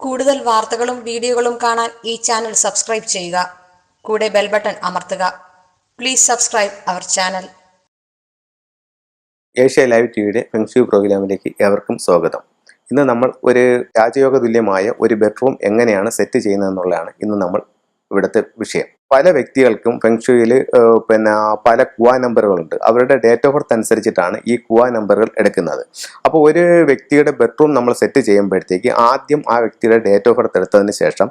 കൂടുതൽ വാർത്തകളും വീഡിയോകളും കാണാൻ ഈ ചാനൽ സബ്സ്ക്രൈബ് ചെയ്യുക. കൂടെ ബെൽ ബട്ടൺ അമർത്തുക. Please subscribe our channel. Asia live ടിവിയുടെ ഫെങ്ഷു പ്രോഗ്രാമിലേക്ക് ഏവർക്കും സ്വാഗതം. ഇന്ന് നമ്മൾ ഒരു രാജയോഗ തുല്യമായ ഒരു ബെഡ്റൂം എങ്ങനെയാണ് സെറ്റ് ചെയ്യുന്നതെന്നുള്ളതാണ് ഇന്ന് നമ്മൾ ഇവിടുത്തെ വിഷയം. പല വ്യക്തികൾക്കും ഫെങ്ഷുയിൽ പല കുവാ നമ്പറുകളുണ്ട്. അവരുടെ ഡേറ്റ് ഓഫ് ബർത്ത് അനുസരിച്ചിട്ടാണ് ഈ കുവാ നമ്പറുകൾ എടുക്കുന്നത്. അപ്പോൾ ഒരു വ്യക്തിയുടെ ബെഡ്റൂം നമ്മൾ സെറ്റ് ചെയ്യുമ്പോഴത്തേക്ക് ആദ്യം ആ വ്യക്തിയുടെ ഡേറ്റ് ഓഫ് ബർത്ത് എടുത്തതിന് ശേഷം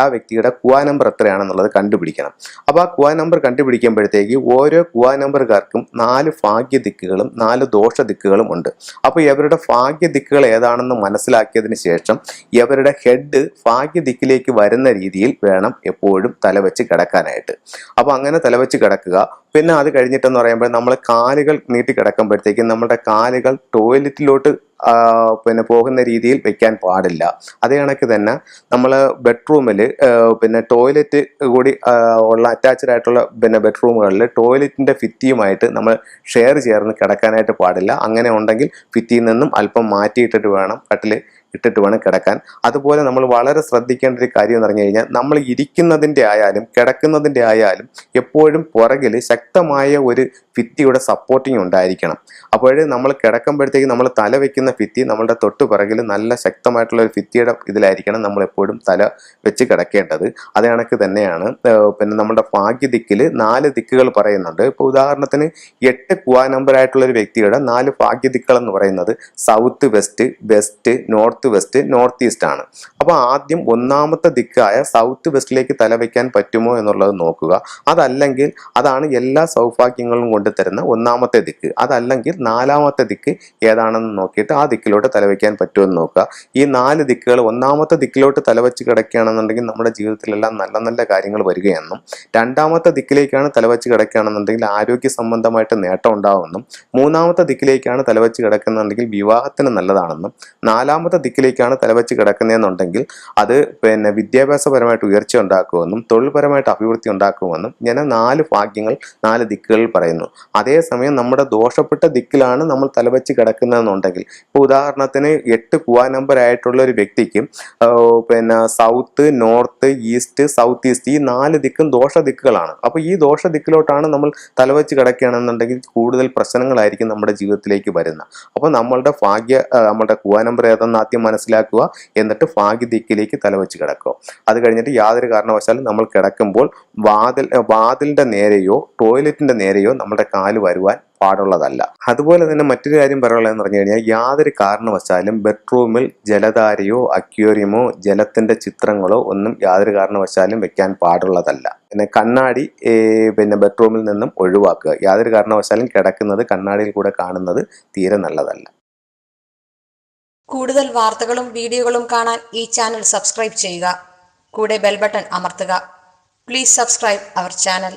ആ വ്യക്തിയുടെ കുവാ നമ്പർ എത്രയാണെന്നുള്ളത് കണ്ടുപിടിക്കണം. അപ്പോൾ ആ കുവാ നമ്പർ കണ്ടുപിടിക്കുമ്പോഴത്തേക്ക് ഓരോ കുവാ നമ്പറുകാർക്കും 4 ഭാഗ്യ ദിക്കുകളും 4 ദോഷ ദിക്കുകളും ഉണ്ട്. അപ്പോൾ ഇവരുടെ ഭാഗ്യ ദിക്കുകൾ ഏതാണെന്ന് മനസ്സിലാക്കിയതിന് ശേഷം ഇവരുടെ ഹെഡ് ഭാഗ്യ ദിക്കിലേക്ക് വരുന്ന രീതിയിൽ വേണം എപ്പോഴും തലവെച്ച് കിടക്കാനായിട്ട്. അപ്പോൾ അങ്ങനെ തലവെച്ച് കിടക്കുക. പിന്നെ അത് കഴിഞ്ഞിട്ടെന്ന് പറയുമ്പോൾ നമ്മൾ കാലുകൾ നീട്ടി കിടക്കുമ്പോഴത്തേക്കും നമ്മുടെ കാലുകൾ ടോയ്ലറ്റിലോട്ട് പോകുന്ന രീതിയിൽ വെക്കാൻ പാടില്ല. അതേ കണക്ക് തന്നെ നമ്മൾ ബെഡ്റൂമിൽ ടോയ്ലറ്റ് കൂടി ഉള്ള അറ്റാച്ച്ഡ് ആയിട്ടുള്ള ബെഡ്റൂമുകളിൽ ടോയ്ലറ്റിന്റെ ഭിത്തിയുമായിട്ട് നമ്മൾ ഷെയർ ചേർന്ന് കിടക്കാനായിട്ട് പാടില്ല. അങ്ങനെ ഉണ്ടെങ്കിൽ ഭിത്തിയിൽ നിന്നും അല്പം മാറ്റിയിട്ടിട്ട് വേണം ഇട്ടിട്ട് വേണം കിടക്കാൻ. അതുപോലെ നമ്മൾ വളരെ ശ്രദ്ധിക്കേണ്ട ഒരു കാര്യം എന്ന് പറഞ്ഞു കഴിഞ്ഞാൽ നമ്മൾ ഇരിക്കുന്നതിൻ്റെ ആയാലും കിടക്കുന്നതിൻ്റെ ആയാലും എപ്പോഴും പുറകിൽ ശക്തമായ ഒരു ഭിത്തിയുടെ സപ്പോർട്ടിങ് ഉണ്ടായിരിക്കണം. അപ്പോൾ നമ്മൾ കിടക്കുമ്പോഴത്തേക്ക് നമ്മൾ തല വെക്കുന്ന ഭിത്തി നമ്മളുടെ തൊട്ട് പുറകിൽ നല്ല ശക്തമായിട്ടുള്ള ഒരു ഭിത്തിയുടെ ഇതിലായിരിക്കണം നമ്മൾ എപ്പോഴും തല വെച്ച് കിടക്കേണ്ടത്. അതേ കണക്ക് തന്നെയാണ് നമ്മുടെ ഭാഗ്യ ദിക്കിൽ 4 ദിക്കുകൾ പറയുന്നുണ്ട്. ഇപ്പോൾ ഉദാഹരണത്തിന് 8 കുവാ നമ്പർ ആയിട്ടുള്ള ഒരു വ്യക്തിയുടെ 4 ഭാഗ്യ ദിക്കുകൾ എന്ന് പറയുന്നത് south west, west, north west, north east ആണ്. അപ്പോൾ ആദ്യം ഒന്നാമത്തെ ദിക്കായ സൗത്ത് വെസ്റ്റിലേക്ക് തല വയ്ക്കാൻ പറ്റുമോ എന്നുള്ളത് നോക്കുക. അതല്ലെങ്കിൽ അതാണ് എല്ലാ സൗഭാഗ്യങ്ങളും കൊണ്ടുതരുന്ന ഒന്നാമത്തെ ദിക്ക്. അതല്ലെങ്കിൽ 4ാമത്തെ ദിക്ക് ഏതാണെന്ന് നോക്കിയിട്ട് ആ ദിക്കിലോട്ട് തലവയ്ക്കാൻ പറ്റുമെന്ന് നോക്കുക. ഈ 4 ദിക്കുകൾ ഒന്നാമത്തെ ദിക്കിലോട്ട് തലവെച്ച് കിടക്കുകയാണെന്നുണ്ടെങ്കിൽ നമ്മുടെ ജീവിതത്തിലെല്ലാം നല്ല നല്ല കാര്യങ്ങൾ വരികയെന്നും, 2ാമത്തെ ദിക്കിലേക്കാണ് തലവെച്ച് കിടക്കുകയാണെന്നുണ്ടെങ്കിൽ ആരോഗ്യ സംബന്ധമായിട്ട് നേട്ടം ഉണ്ടാവുമെന്നും, 3ാമത്തെ ദിക്കിലേക്കാണ് തലവെച്ച് കിടക്കുന്നുണ്ടെങ്കിൽ വിവാഹത്തിന് നല്ലതാണെന്നും, 4ാമത്തെ ദിക്കിലേക്കാണ് തലവെച്ച് കിടക്കുന്നതെന്നുണ്ടെങ്കിൽ അത് വിദ്യാഭ്യാസപരമായിട്ട് ഉയർച്ച ഉണ്ടാക്കുമെന്നും തൊഴിൽപരമായിട്ട് അഭിവൃദ്ധി ഉണ്ടാക്കുമെന്നും ഇങ്ങനെ 4 ഭാഗ്യങ്ങൾ 4 ദിക്കുകളിൽ പറയുന്നു. അതേസമയം നമ്മുടെ ദോഷപ്പെട്ട ദിക്കിലാണ് നമ്മൾ തലവെച്ച് കിടക്കുന്നതെന്നുണ്ടെങ്കിൽ, ഇപ്പോൾ ഉദാഹരണത്തിന് 8 കുവാ നമ്പർ ആയിട്ടുള്ള ഒരു വ്യക്തിക്ക് south, north, east, south east ഈ 4 ദിക്കും ദോഷ ദിക്കുകളാണ്. അപ്പോൾ ഈ ദോഷ ദിക്കിലോട്ടാണ് നമ്മൾ തലവെച്ച് കിടക്കുകയാണെന്നുണ്ടെങ്കിൽ കൂടുതൽ പ്രശ്നങ്ങളായിരിക്കും നമ്മുടെ ജീവിതത്തിലേക്ക് വരുന്നത്. അപ്പോൾ നമ്മളുടെ കുവാ നമ്പർ ഏതെന്ന് ആദ്യം മനസ്സിലാക്കുക. എന്നിട്ട് ഭാഗ്യ ദിക്കിലേക്ക് തലവെച്ച് കിടക്കുക. അത് കഴിഞ്ഞിട്ട് യാതൊരു കാരണവശാലും നമ്മൾ കിടക്കുമ്പോൾ വാതിലിന്റെ നേരെയോ ടോയ്ലറ്റിന്റെ നേരെയോ നമ്മുടെ കാല് വരുവാൻ പാടുള്ളതല്ല. അതുപോലെ തന്നെ മറ്റൊരു കാര്യം പറയാനുള്ളതെന്ന് പറഞ്ഞു കഴിഞ്ഞാൽ യാതൊരു കാരണവശാലും ബെഡ്റൂമിൽ ജലധാരയോ അക്വേറിയമോ ജലത്തിന്റെ ചിത്രങ്ങളോ ഒന്നും യാതൊരു കാരണവശാലും വെക്കാൻ പാടുള്ളതല്ല. പിന്നെ കണ്ണാടി ബെഡ്റൂമിൽ നിന്നും ഒഴിവാക്കുക. യാതൊരു കാരണവശാലും കിടക്കുന്നത് കണ്ണാടിയിൽ കൂടെ കാണുന്നത് തീരെ നല്ലതല്ല. കൂടുതൽ വാർത്തകളും വീഡിയോകളും കാണാൻ ഈ ചാനൽ സബ്സ്ക്രൈബ് ചെയ്യുക. കൂടെ ബെൽ ബട്ടൺ അമർത്തുക. Please subscribe our channel.